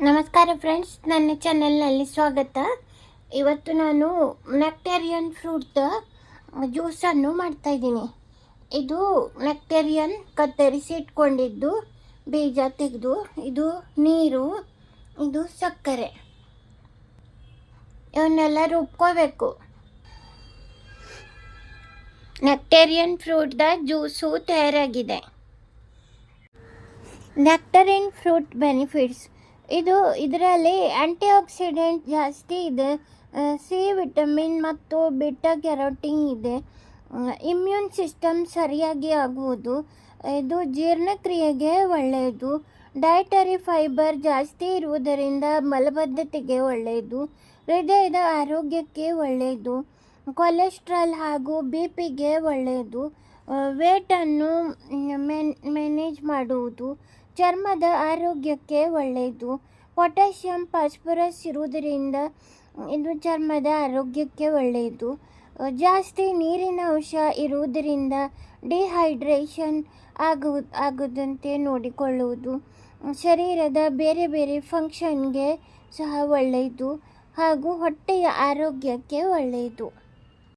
ನಮಸ್ಕಾರ ಫ್ರೆಂಡ್ಸ್, ನನ್ನ ಚಾನೆಲ್ನಲ್ಲಿ ಸ್ವಾಗತ. ಇವತ್ತು ನಾನು ನೆಕ್ಟೇರಿಯನ್ ಫ್ರೂಟ್ ಜ್ಯೂಸನ್ನು ಮಾಡ್ತಾಯಿದ್ದೀನಿ. ಇದು ನೆಕ್ಟೇರಿಯನ್ ಕತ್ತರಿಸಿ ಇಟ್ಕೊಂಡಿದ್ದು, ಬೀಜ ತೆಗೆದು, ಇದು ನೀರು, ಇದು ಸಕ್ಕರೆ, ಇವನ್ನೆಲ್ಲ ರುಬ್ಕೋಬೇಕು. ನೆಕ್ಟೇರಿಯನ್ ಫ್ರೂಟ್ದ ಜ್ಯೂಸು ತಯಾರಾಗಿದೆ. Nectarine fruit benefits. ಇದರಲ್ಲಿ ಆ್ಯಂಟಿ ಆಕ್ಸಿಡೆಂಟ್ ಜಾಸ್ತಿ ಇದೆ, ಸಿ ವಿಟಮಿನ್ ಮತ್ತು ಬಿಟಾ ಕ್ಯಾರೋಟಿನ್ ಇದೆ. ಇಮ್ಯೂನ್ ಸಿಸ್ಟಮ್ ಸರಿಯಾಗಿ ಆಗುವುದು, ಇದು ಜೀರ್ಣಕ್ರಿಯೆಗೆ ಒಳ್ಳೆಯದು. ಡಯಟರಿ ಫೈಬರ್ ಜಾಸ್ತಿ ಇರುವುದರಿಂದ ಮಲಬದ್ಧತೆಗೆ ಒಳ್ಳೆಯದು, ಹೃದಯದ ಆರೋಗ್ಯಕ್ಕೆ ಒಳ್ಳೆಯದು, ಕೊಲೆಸ್ಟ್ರಾಲ್ ಹಾಗೂ ಬಿ ಪಿಗೆ ಒಳ್ಳೆಯದು, ವೇಟನ್ನು ಮ್ಯಾನೇಜ್ ಮಾಡುವುದು, ಚರ್ಮದ ಆರೋಗ್ಯಕ್ಕೆ ಒಳ್ಳೆಯದು. ಪೊಟ್ಯಾಷಿಯಂ ಫಾಸ್ಫರಸ್ ಇರುವುದರಿಂದ ಇದು ಚರ್ಮದ ಆರೋಗ್ಯಕ್ಕೆ ಒಳ್ಳೆಯದು. ಜಾಸ್ತಿ ನೀರಿನ ಅಂಶ ಇರುವುದರಿಂದ ಡಿಹೈಡ್ರೇಷನ್ ಆಗದಂತೆ ನೋಡಿಕೊಳ್ಳುವುದು, ಶರೀರದ ಬೇರೆ ಬೇರೆ ಫಂಕ್ಷನ್ಗೆ ಸಹ ಒಳ್ಳೆಯದು ಹಾಗೂ ಹೊಟ್ಟೆಯ ಆರೋಗ್ಯಕ್ಕೆ ಒಳ್ಳೆಯದು.